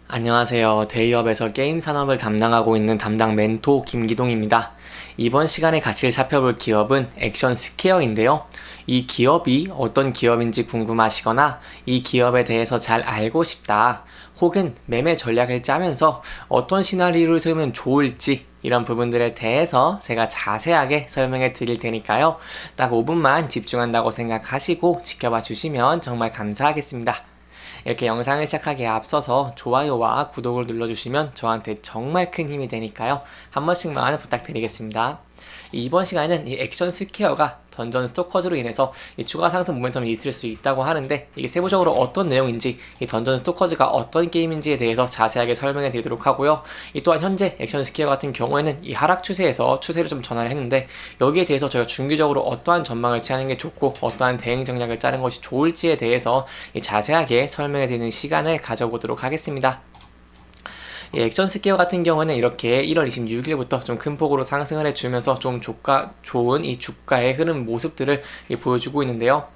안녕하세요. 데이업에서 게임 산업을 담당하고 있는 담당 멘토 김기동입니다. 이번 시간에 같이 살펴볼 기업은 액션 스퀘어인데요. 이 기업이 어떤 기업인지 궁금하시거나 이 기업에 대해서 잘 알고 싶다, 혹은 매매 전략을 짜면서 어떤 시나리오를 세우면 좋을지 이런 부분들에 대해서 제가 자세하게 설명해 드릴 테니까요. 딱 5분만 집중한다고 생각하시고 지켜봐 주시면 정말 감사하겠습니다. 이렇게 영상을 시작하기에 앞서서 좋아요와 구독을 눌러주시면 저한테 정말 큰 힘이 되니까요. 한 번씩만 부탁드리겠습니다. 이번 시간에는 이 액션 스퀘어가 던전 스토커즈로 인해서 이 추가 상승 모멘텀이 있을 수 있다고 하는데, 이게 세부적으로 어떤 내용인지, 이 던전 스토커즈가 어떤 게임인지에 대해서 자세하게 설명해 드리도록 하고요. 이 또한 현재 액션 스퀘어 같은 경우에는 이 하락 추세에서 추세를 좀 전환을 했는데, 여기에 대해서 저희가 중기적으로 어떠한 전망을 취하는 게 좋고 어떠한 대응 전략을 짜는 것이 좋을지에 대해서 자세하게 설명해 드리는 시간을 가져보도록 하겠습니다. 액션 스퀘어 같은 경우는 이렇게 1월 26일부터 좀 큰 폭으로 상승을 해주면서 좀 좋은 이 주가의 흐름 모습들을 보여주고 있는데요.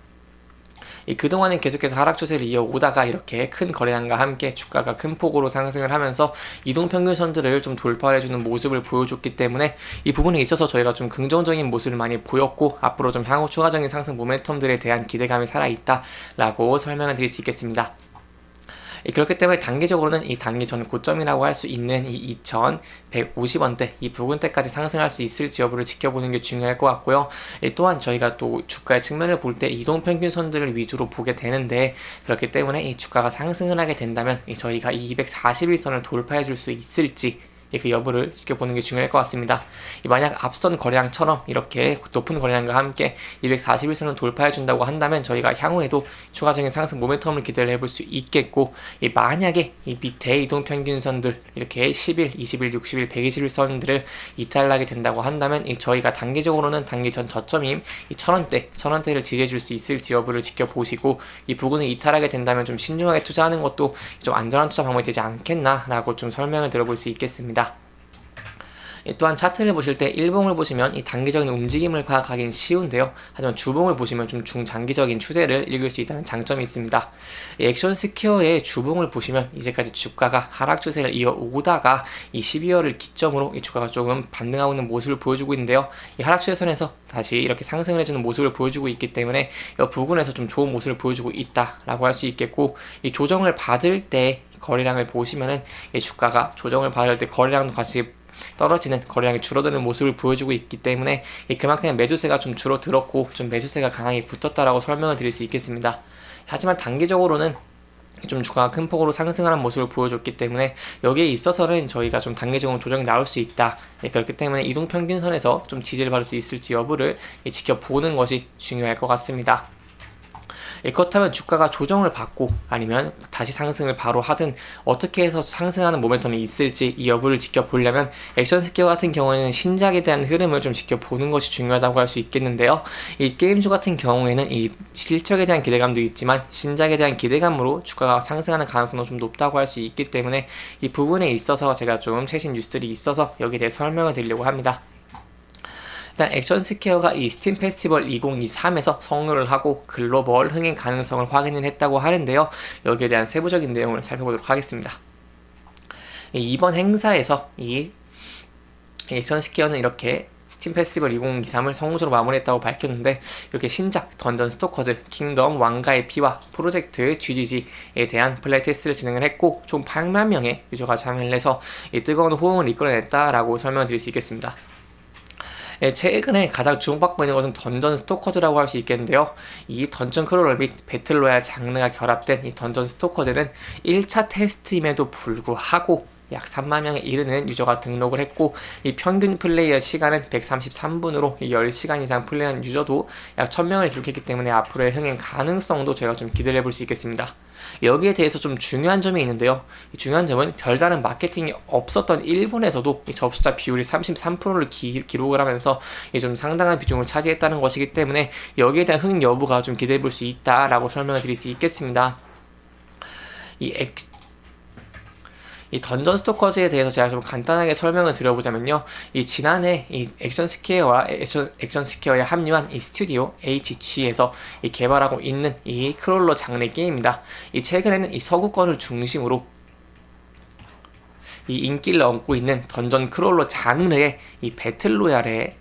그동안은 계속해서 하락 추세를 이어오다가 이렇게 큰 거래량과 함께 주가가 큰 폭으로 상승을 하면서 이동평균선들을 좀 돌파해주는 모습을 보여줬기 때문에 이 부분에 있어서 저희가 좀 긍정적인 모습을 많이 보였고, 앞으로 좀 향후 추가적인 상승 모멘텀들에 대한 기대감이 살아있다 라고 설명을 드릴 수 있겠습니다. 그렇기 때문에 단기적으로는 이 단기 전 고점이라고 할 수 있는 이 2150원대 이 부근대까지 상승할 수 있을지 여부를 지켜보는 게 중요할 것 같고요. 또한 저희가 또 주가의 측면을 볼 때 이동평균선들을 위주로 보게 되는데, 그렇기 때문에 이 주가가 상승을 하게 된다면 저희가 이 241선을 돌파해 줄 수 있을지 그 여부를 지켜보는 게 중요할 것 같습니다. 만약 앞선 거래량처럼 이렇게 높은 거래량과 함께 241선을 돌파해 준다고 한다면 저희가 향후에도 추가적인 상승 모멘텀을 기대를 해볼 수 있겠고, 만약에 이 밑에 이동평균선들 이렇게 10일, 20일, 60일, 120일선들을 이탈하게 된다고 한다면 저희가 단기적으로는 단기 전 저점인 이 1000원대를 지지해 줄 수 있을지 여부를 지켜보시고, 이 부근을 이탈하게 된다면 좀 신중하게 투자하는 것도 좀 안전한 투자 방법이 되지 않겠나라고 좀 설명을 들어볼 수 있겠습니다. 또한 차트를 보실 때 일봉을 보시면 이 단기적인 움직임을 파악하기는 쉬운데요. 하지만 주봉을 보시면 좀 중장기적인 추세를 읽을 수 있다는 장점이 있습니다. 액션 스퀘어의 주봉을 보시면 이제까지 주가가 하락 추세를 이어오다가 이 12월을 기점으로 이 주가가 조금 반등하고 있는 모습을 보여주고 있는데요. 이 하락 추세선에서 다시 이렇게 상승을 해주는 모습을 보여주고 있기 때문에 이 부근에서 좀 좋은 모습을 보여주고 있다라고 할 수 있겠고, 이 조정을 받을 때 거래량을 보시면은 이 주가가 조정을 받을 때 거래량도 같이 떨어지는, 거래량이 줄어드는 모습을 보여주고 있기 때문에 그만큼 매도세가 좀 줄어들었고 좀 매수세가 강하게 붙었다라고 설명을 드릴 수 있겠습니다. 하지만 단기적으로는 좀 주가가 큰 폭으로 상승하는 모습을 보여줬기 때문에 여기에 있어서는 저희가 좀 단기적으로 조정이 나올 수 있다. 그렇기 때문에 이동평균선에서 좀 지지를 받을 수 있을지 여부를 지켜보는 것이 중요할 것 같습니다. 그렇다면 주가가 조정을 받고 아니면 다시 상승을 바로 하든 어떻게 해서 상승하는 모멘텀이 있을지 이 여부를 지켜보려면 액션 스퀘어 같은 경우에는 신작에 대한 흐름을 좀 지켜보는 것이 중요하다고 할 수 있겠는데요. 이 게임주 같은 경우에는 이 실적에 대한 기대감도 있지만 신작에 대한 기대감으로 주가가 상승하는 가능성도 좀 높다고 할 수 있기 때문에 이 부분에 있어서 제가 좀 최신 뉴스들이 있어서 여기에 대해 설명을 드리려고 합니다. 일단 액션 스퀘어가 이 스팀 페스티벌 2023에서 성료를 하고 글로벌 흥행 가능성을 확인을 했다고 하는데요. 여기에 대한 세부적인 내용을 살펴보도록 하겠습니다. 이번 행사에서 이 액션 스퀘어는 이렇게 스팀 페스티벌 2023을 성공적으로 마무리했다고 밝혔는데, 이렇게 신작 던전 스토커즈 킹덤 왕가의 피와 프로젝트 GGG에 대한 플레이 테스트를 진행을 했고 총 8만 명의 유저가 참여를 해서 뜨거운 호응을 이끌어냈다라고 설명드릴 수 있겠습니다. 최근에 가장 주목받고 있는 것은 던전 스토커즈라고 할 수 있겠는데요. 이 던전 크롤러 및 배틀로얄 장르가 결합된 이 던전 스토커즈는 1차 테스트임에도 불구하고 약 3만 명에 이르는 유저가 등록을 했고, 이 평균 플레이어 시간은 133분으로 10시간 이상 플레이한 유저도 약 1000명을 기록했기 때문에 앞으로의 흥행 가능성도 저희가 좀 기대를 해볼 수 있겠습니다. 여기에 대해서 좀 중요한 점이 있는데요. 이 중요한 점은 별다른 마케팅이 없었던 일본에서도 이 접속자 비율이 33%를 기록을 하면서 좀 상당한 비중을 차지했다는 것이기 때문에 여기에 대한 흥행 여부가 좀 기대해 볼 수 있다라고 설명을 드릴 수 있겠습니다. 이 던전 스토커즈에 대해서 제가 좀 간단하게 설명을 드려보자면요. 이 지난해 이 액션 스퀘어에 합류한 이 스튜디오 HG에서 이 개발하고 있는 이 크롤러 장르 게임입니다. 이 최근에는 이 서구권을 중심으로 이 인기를 얻고 있는 던전 크롤러 장르의 이 배틀로얄의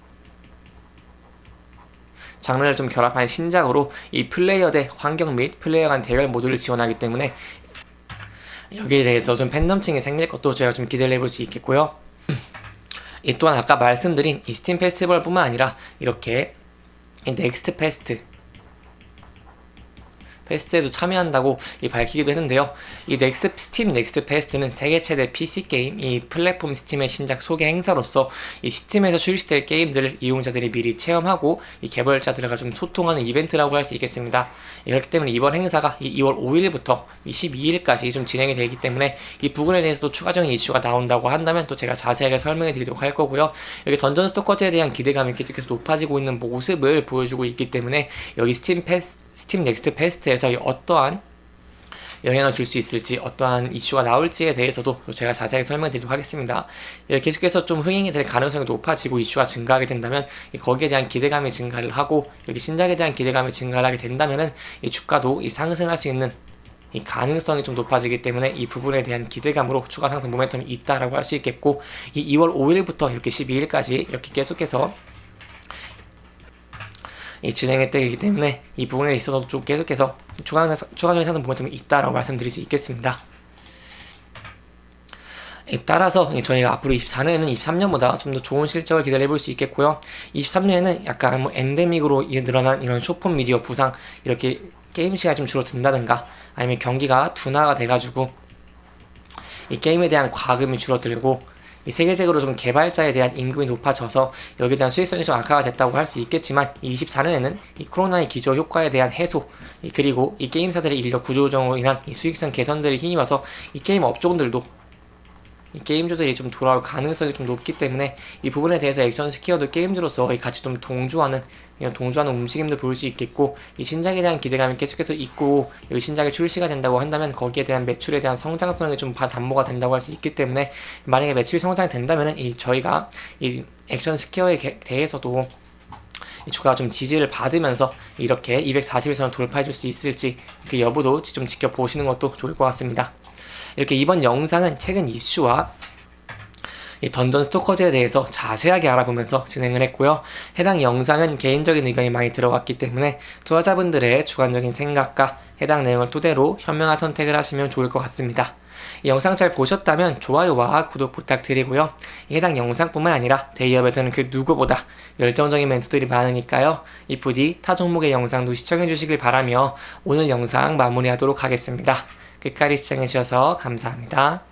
장르를 좀 결합한 신작으로 이 플레이어 대 환경 및 플레이어 간 대결 모드를 지원하기 때문에 여기에 대해서 좀 팬덤층이 생길 것도 저희가 좀 기대를 해볼 수 있겠고요. 이 또한 아까 말씀드린 이 스팀 페스티벌 뿐만 아니라 이렇게 이 넥스트 페스트에도 참여한다고 밝히기도 했는데요. 이 스팀 넥스트 페스트는 세계 최대 PC 게임, 이 플랫폼 스팀의 신작 소개 행사로서 이 스팀에서 출시될 게임들을 이용자들이 미리 체험하고 이 개발자들과 좀 소통하는 이벤트라고 할 수 있겠습니다. 그렇기 때문에 이번 행사가 이 2월 5일부터 12일까지 좀 진행이 되기 때문에 이 부분에 대해서도 추가적인 이슈가 나온다고 한다면 또 제가 자세하게 설명해 드리도록 할 거고요. 여기 던전 스토커즈에 대한 기대감이 계속해서 높아지고 있는 모습을 보여주고 있기 때문에 여기 스팀 넥스트 페스트에서 어떠한 영향을 줄 수 있을지, 어떠한 이슈가 나올지에 대해서도 제가 자세하게 설명드리도록 하겠습니다. 계속해서 좀 흥행이 될 가능성이 높아지고 이슈가 증가하게 된다면 거기에 대한 기대감이 증가를 하고 여기 신작에 대한 기대감이 증가를 하게 된다면은 이 주가도 상승할 수 있는 이 가능성이 좀 높아지기 때문에 이 부분에 대한 기대감으로 추가 상승 모멘텀이 있다라고 할 수 있겠고, 이 2월 5일부터 이렇게 12일까지 이렇게 계속해서 진행이 되기 때문에 이 부분에 있어서도 좀 계속해서 추가적인 상승 모멘텀이 있다라고 말씀드릴 수 있겠습니다. 따라서 저희가 앞으로 24년에는 23년보다 좀 더 좋은 실적을 기대해 볼 수 있겠고요. 23년에는 약간 엔데믹으로 늘어난 이런 숏폼 미디어 부상, 이렇게 게임 시간이 좀 줄어든다든가 아니면 경기가 둔화가 돼가지고 이 게임에 대한 과금이 줄어들고 이 세계적으로 좀 개발자에 대한 임금이 높아져서 여기에 대한 수익성이 좀 악화가 됐다고 할 수 있겠지만, 이 24년에는 이 코로나의 기저 효과에 대한 해소, 그리고 이 게임사들의 인력 구조조정으로 인한 이 수익성 개선들이 힘입어서 이 게임 업종들도 이 게임주들이 좀 돌아올 가능성이 좀 높기 때문에 이 부분에 대해서 액션 스퀘어도 게임주로서 같이 좀 동조하는 움직임도 볼 수 있겠고, 이 신작에 대한 기대감이 계속해서 있고 여기 신작이 출시가 된다고 한다면 거기에 대한 매출에 대한 성장성이 좀 담보가 된다고 할 수 있기 때문에, 만약에 매출이 성장이 된다면은 저희가 이 액션 스퀘어에 대해서도 이 주가가 좀 지지를 받으면서 이렇게 240일선을 돌파해 줄 수 있을지 그 여부도 좀 지켜보시는 것도 좋을 것 같습니다. 이렇게 이번 영상은 최근 이슈와 이 던전 스토커즈에 대해서 자세하게 알아보면서 진행을 했고요. 해당 영상은 개인적인 의견이 많이 들어갔기 때문에 투자자분들의 주관적인 생각과 해당 내용을 토대로 현명한 선택을 하시면 좋을 것 같습니다. 이 영상 잘 보셨다면 좋아요와 구독 부탁드리고요. 해당 영상뿐만 아니라 대기업에서는 그 누구보다 열정적인 멘토들이 많으니까요. 이 부디 타 종목의 영상도 시청해주시길 바라며 오늘 영상 마무리하도록 하겠습니다. 끝까지 시청해주셔서 감사합니다.